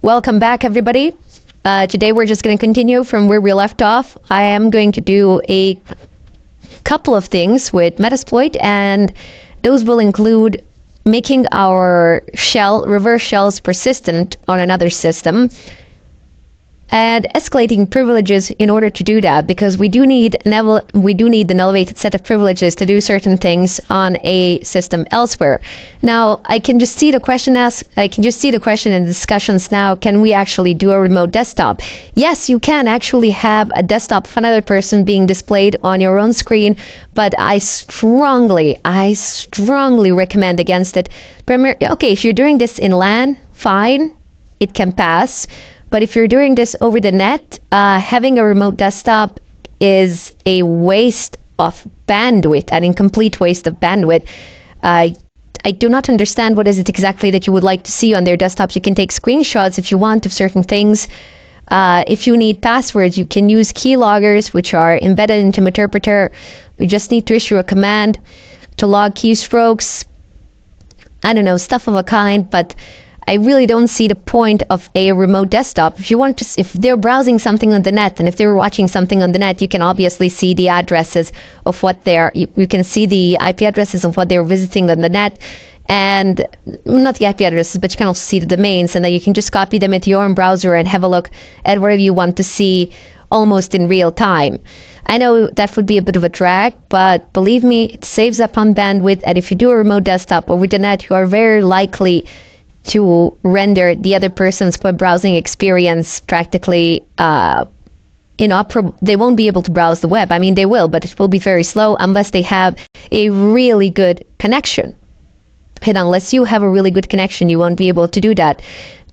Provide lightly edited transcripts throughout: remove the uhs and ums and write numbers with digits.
Welcome back, everybody. Today we're just going to continue from where we left off. I am going to do a couple of things with metasploit, and those will include making our reverse shells persistent on another system, and escalating privileges in order to do that, because we do need an elevated set of privileges to do certain things on a system elsewhere. Now, I can just see the question in discussions now: can we actually do a remote desktop? Yes, you can actually have a desktop of another person being displayed on your own screen, but I strongly recommend against it. Okay, if you're doing this in LAN, fine, it can pass. But if you're doing this over the net, having a remote desktop is a waste of bandwidth, an incomplete waste of bandwidth. I do not understand what is it exactly that you would like to see on their desktops. You can take screenshots if you want of certain things. If you need passwords, you can use keyloggers, which are embedded into Meterpreter. You just need to issue a command to log keystrokes. I don't know, stuff of a kind, but I really don't see the point of a remote desktop. If they're browsing something on the net, and if they're watching something on the net, you can obviously see the addresses of what you can see the IP addresses of what they're visiting on the net, and not the IP addresses, but you can also see the domains, and then you can just copy them into your own browser and have a look at whatever you want to see almost in real time. I know that would be a bit of a drag, but believe me, it saves up on bandwidth, and if you do a remote desktop over the net, you are very likely to render the other person's web browsing experience practically inoperable. They won't be able to browse the web. I mean, they will, but it will be very slow unless they have a really good connection. And unless you have a really good connection, you won't be able to do that.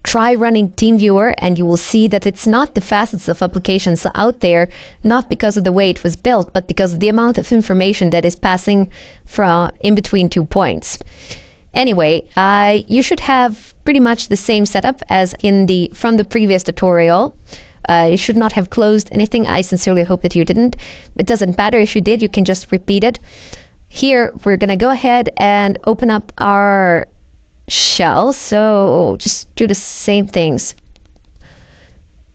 Try running TeamViewer, and you will see that it's not the fastest of applications out there, not because of the way it was built, but because of the amount of information that is passing from in between 2 points. Anyway, you should have pretty much the same setup as from the previous tutorial. You should not have closed anything. I sincerely hope that you didn't. It doesn't matter if you did, you can just repeat it. Here, we're going to go ahead and open up our shell. So just do the same things.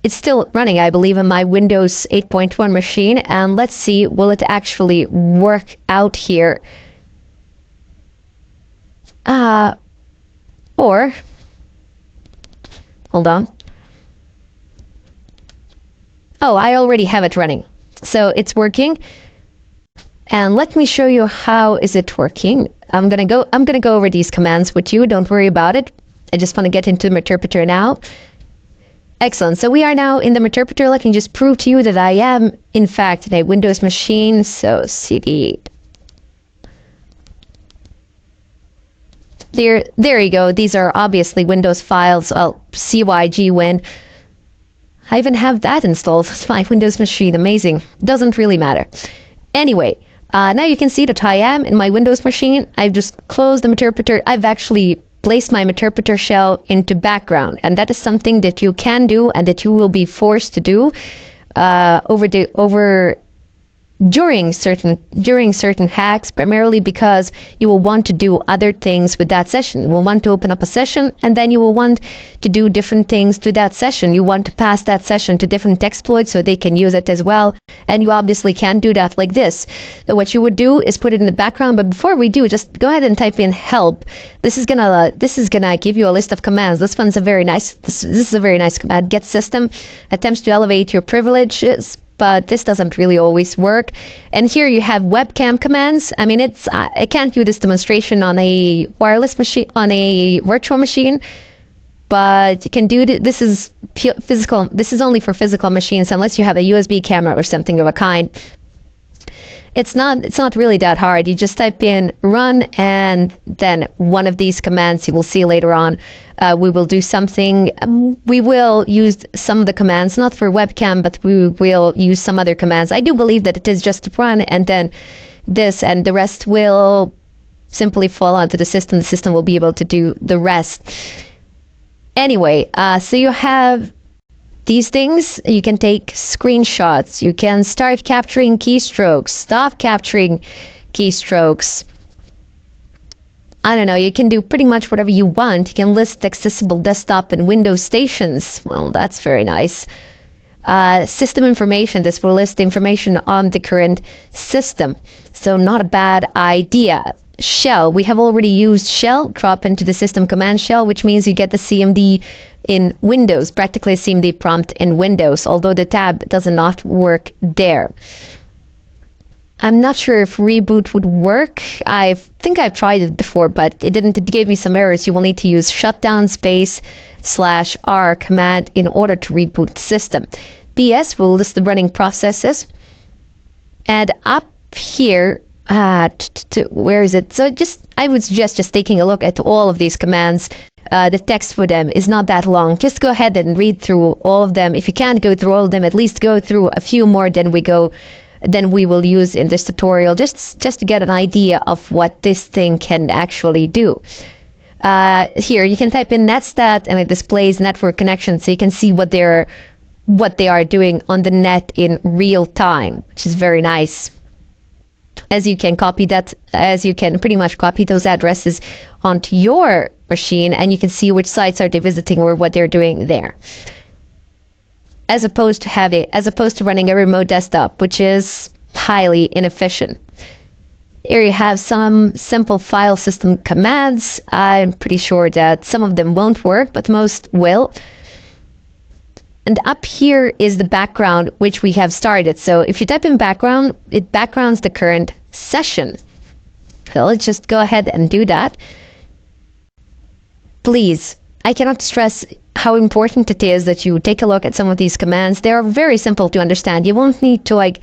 It's still running, I believe, on my Windows 8.1 machine. And let's see, will it actually work out here? Or, hold on. Oh, I already have it running. So it's working. And let me show you how is it working. I'm gonna go over these commands with you. Don't worry about it. I just want to get into Meterpreter now. Excellent. So we are now in the Meterpreter. Let me just prove to you that I am, in fact, in a Windows machine. So cd. There you go. These are obviously Windows files. CYGWin. I even have that installed. It's my Windows machine. Amazing. Doesn't really matter. Anyway, now you can see that I am in my Windows machine. I've just closed the Meterpreter. I've actually placed my Meterpreter shell into background, and that is something that you can do and that you will be forced to do during certain hacks, primarily because you will want to do other things with that session. You will want to open up a session, and then you will want to do different things to that session. You want to pass that session to different exploits so they can use it as well, and you obviously can't do that like this. So what you would do is put it in the background, but before we do, just go ahead and type in help. This is gonna give you a list of commands. This is a very nice command. Get system attempts to elevate your privileges, but this doesn't really always work. And here you have webcam commands. I mean, I can't do this demonstration on a wireless machine, on a virtual machine, but you can do this is physical. This is only for physical machines, unless you have a USB camera or something of a kind. It's not really that hard. You just type in run, and then one of these commands you will see later on. We will do something. We will use some of the commands, not for webcam, but we will use some other commands. I do believe that it is just run, and then this, and the rest will simply fall onto the system. The system will be able to do the rest. Anyway, so you have these things. You can take screenshots. You can start capturing keystrokes, stop capturing keystrokes. I don't know, you can do pretty much whatever you want. You can list accessible desktop and Windows stations. Well, that's very nice. System information, this will list information on the current system. So not a bad idea. Shell, we have already used shell, drop into the system command shell, which means you get the CMD in Windows, practically CMD prompt in Windows, although the tab does not work there. I'm not sure if reboot would work. I think I've tried it before, but it didn't. It gave me some errors. You will need to use shutdown /R command in order to reboot the system. PS will list the running processes. And up here, where is it? So I would suggest just taking a look at all of these commands. The text for them is not that long. Just go ahead and read through all of them. If you can't go through all of them, at least go through a few more than we will use in this tutorial, just to get an idea of what this thing can actually do. Here you can type in netstat and it displays network connection, so you can see what they are doing on the net in real time, which is very nice. As you can pretty much copy those addresses onto your machine, and you can see which sites are they visiting or what they're doing there. As opposed to running a remote desktop, which is highly inefficient. Here you have some simple file system commands. I'm pretty sure that some of them won't work, but most will. And up here is the background, which we have started. So if you type in background, it backgrounds the current session. So let's just go ahead and do that. Please, I cannot stress how important it is that you take a look at some of these commands. They are very simple to understand. You won't need to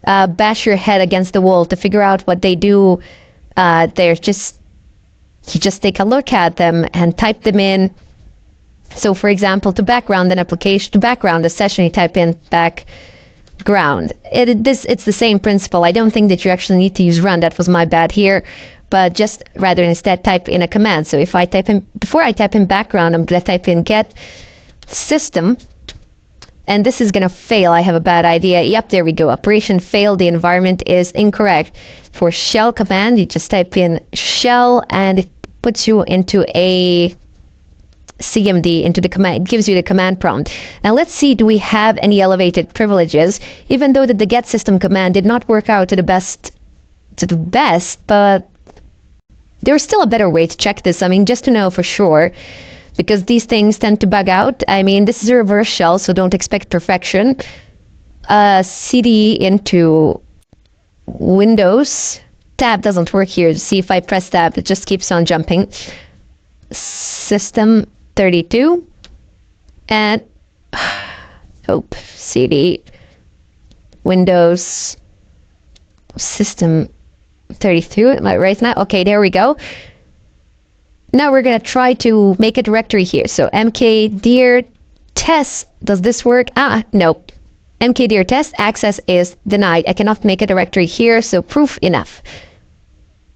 bash your head against the wall to figure out what they do. You just take a look at them and type them in. So for example, to background an application, to background a session, you type in background. It's the same principle. I don't think that you actually need to use run. That was my bad here. But just rather instead type in a command. So if before I type in background, I'm going to type in get system. And this is going to fail. I have a bad idea. Yep, there we go. Operation failed. The environment is incorrect. For shell command, you just type in shell and it puts you into a CMD, into the command. It gives you the command prompt. Now let's see, do we have any elevated privileges? Even though that the get system command did not work out to the best, but there's still a better way to check this. I mean, just to know for sure, because these things tend to bug out. I mean, this is a reverse shell, so don't expect perfection. CD into Windows. Tab doesn't work here. See, if I press tab, it just keeps on jumping. System 32. And CD Windows System 32, am I right now? Okay, there we go. Now we're going to try to make a directory here. So mkdir test, does this work? No. Mkdir test access is denied. I cannot make a directory here, so proof enough.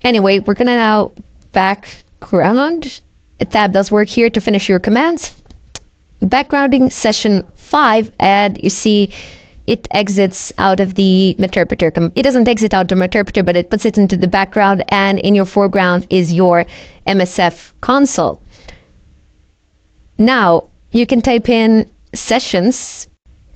Anyway, we're going to now background. A tab does work here to finish your commands. Backgrounding session 5, and you see it exits out of the interpreter. It doesn't exit out the interpreter, but it puts it into the background, and in your foreground is your MSF console. Now, you can type in sessions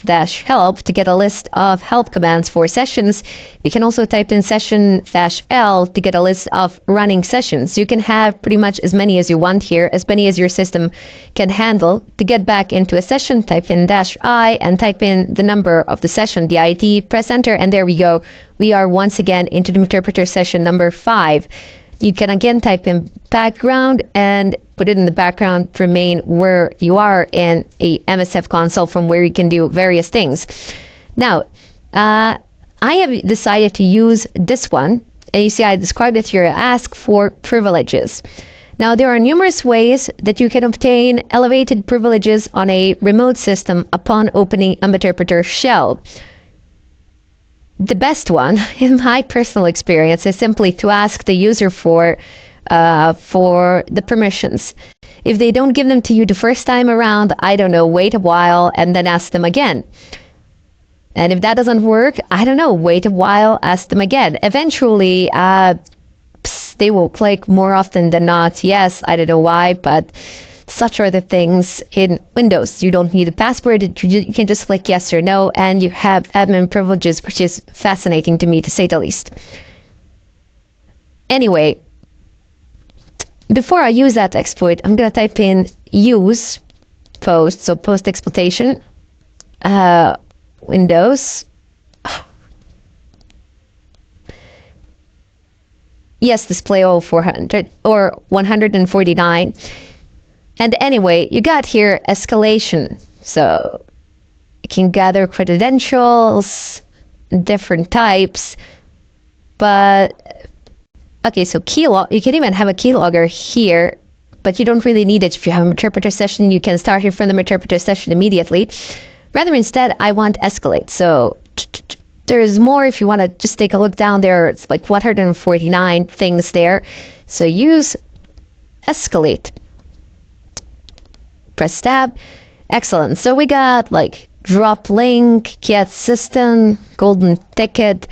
-help to get a list of help commands for sessions. You can also type in session-L to get a list of running sessions. You can have pretty much as many as you want here, as many as your system can handle. To get back into a session, type in -I and type in the number of the session, the ID, press enter, and there we go. We are once again into the interpreter session number 5. You can again type in background and put it in the background, remain where you are in a MSF console from where you can do various things. Now, I have decided to use this one. And you see, I described it here, ask for privileges. Now, there are numerous ways that you can obtain elevated privileges on a remote system upon opening a interpreter shell. The best one, in my personal experience, is simply to ask the user for the permissions. If they don't give them to you the first time around, I don't know, wait a while and then ask them again. And if that doesn't work, I don't know, wait a while, ask them again. Eventually, types, they will click more often than not. Yes, I don't know why, but such are the things in Windows. You don't need a password. You can just click yes or no, and you have admin privileges, which is fascinating to me, to say the least. Anyway, before I use that exploit, I'm going to type in use post, so post exploitation, Windows. Yes, display all 400 or 149. And anyway, you got here escalation. So you can gather credentials, different types, but okay, so keylog, you can even have a keylogger here, but you don't really need it. If you have an interpreter session, you can start it from the interpreter session immediately. Rather, instead, I want escalate. So there's more if you want to just take a look down there. It's like 149 things there. So use escalate. Press tab. Excellent. So we got like drop link, get system, golden ticket,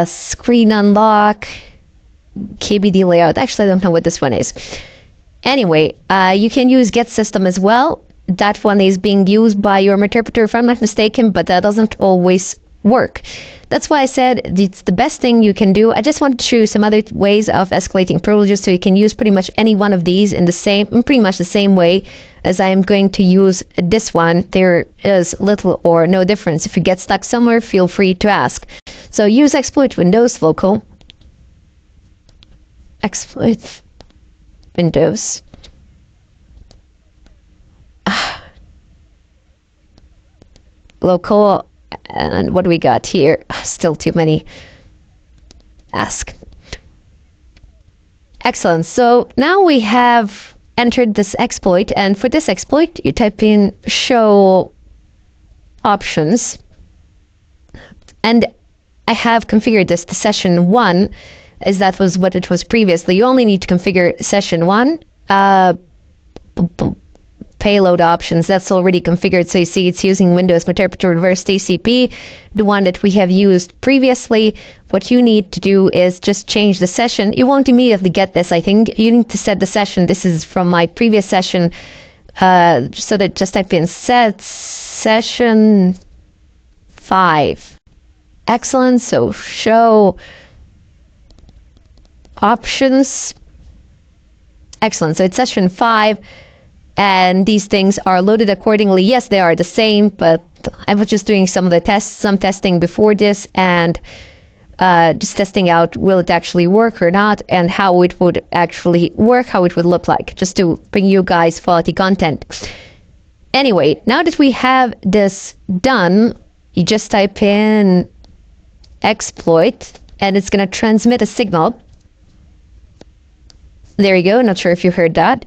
screen unlock, KBD layout. Actually, I don't know what this one is. Anyway, you can use get system as well. That one is being used by your interpreter, if I'm not mistaken, but that doesn't always work. That's why I said it's the best thing you can do. I just wanted to show you some other ways of escalating privileges, so you can use pretty much any one of these in pretty much the same way as I am going to use this one. There is little or no difference. If you get stuck somewhere, feel free to ask. So use exploit Windows local, exploit Windows. Local. And what do we got here? Still too many. Ask. Excellent. So now we have entered this exploit, and for this exploit, you type in show options, and I have configured this to session 1, as that was what it was previously. You only need to configure session 1. Payload options, that's already configured, so you see it's using Windows Interpreter Reverse TCP, the one that we have used previously. What you need to do is just change the session. You won't immediately get this, I think. You need to set the session. This is from my previous session, so that just type in set session 5. Excellent. So show options. Excellent. So it's session 5. And these things are loaded accordingly. Yes, they are the same, but I was just doing some testing before this, and just testing out will it actually work or not, and how it would actually work, how it would look like, just to bring you guys quality content. Anyway, now that we have this done, you just type in exploit, and it's going to transmit a signal. There you go. Not sure if you heard that.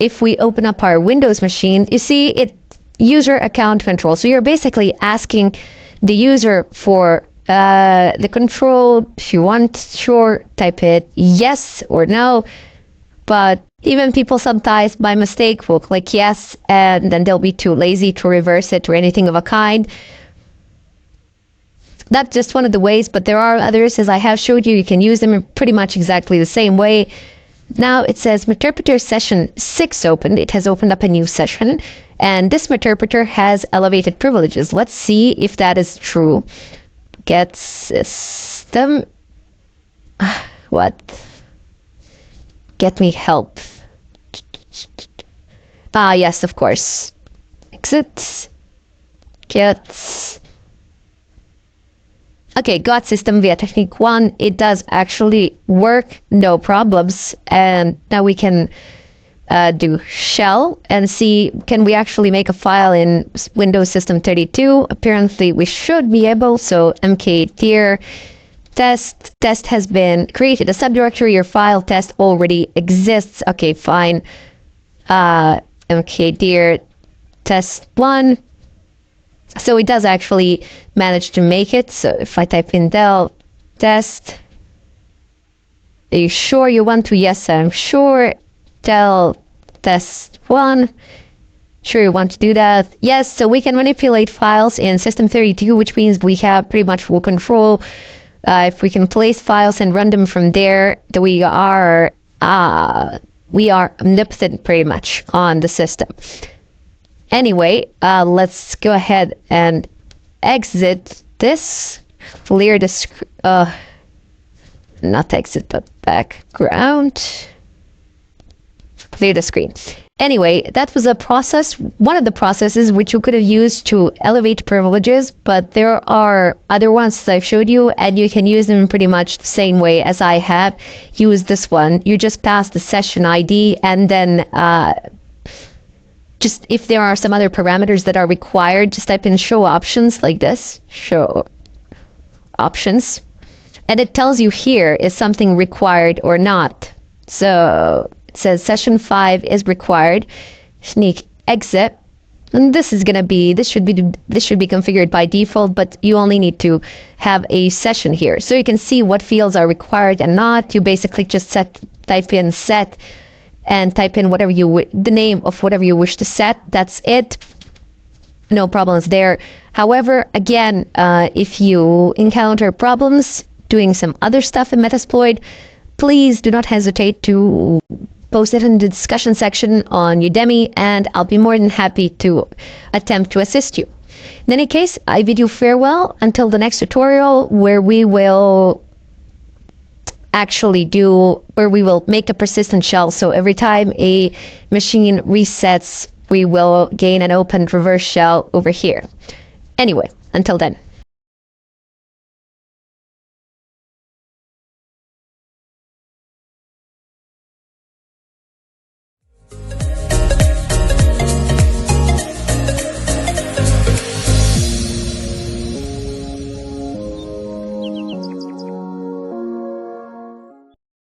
If we open up our Windows machine, you see it user account control. So you're basically asking the user for the control. If you want, sure, type it yes or no. But even people sometimes by mistake will click yes, and then they'll be too lazy to reverse it or anything of a kind. That's just one of the ways, but there are others, as I have showed you. You can use them in pretty much exactly the same way. Now it says Meterpreter session 6 opened. It has opened up a new session, and this Meterpreter has elevated privileges. Let's see if that is true. Get system. What? Get me help. Yes, of course. Exit. Get. Okay, got system via technique 1. It does actually work, no problems. And now we can do shell and see, can we actually make a file in Windows System 32? Apparently we should be able. So mkdir test has been created. A subdirectory, your file test already exists. Okay, fine. Mkdir test1. So it does actually manage to make it. So if I type in del test, are you sure you want to? Yes, I'm sure. Del test 1. Sure you want to do that? Yes, so we can manipulate files in System 32, which means we have pretty much full control If we can place files and run them from there, then we are omnipotent pretty much on the system. Anyway, let's go ahead and exit this, clear the not exit but background, clear the screen. Anyway, that was a process, one of the processes which you could have used to elevate privileges, but there are other ones that I've showed you, and you can use them pretty much the same way as I have used this one. You just pass the session ID, and then just if there are some other parameters that are required, just type in show options like this, show options, and it tells you here is something required or not. So it says session 5 is required, sneak exit, and this should be configured by default, but you only need to have a session here, so you can see what fields are required and not. You basically just type in set and type in whatever the name of whatever you wish to set. That's it. No problems there. However, again, if you encounter problems doing some other stuff in Metasploit, please do not hesitate to post it in the discussion section on Udemy, and I'll be more than happy to attempt to assist you. In any case, I bid you farewell until the next tutorial, where we will make a persistent shell. So every time a machine resets, we will gain an open reverse shell over here. Anyway, until then.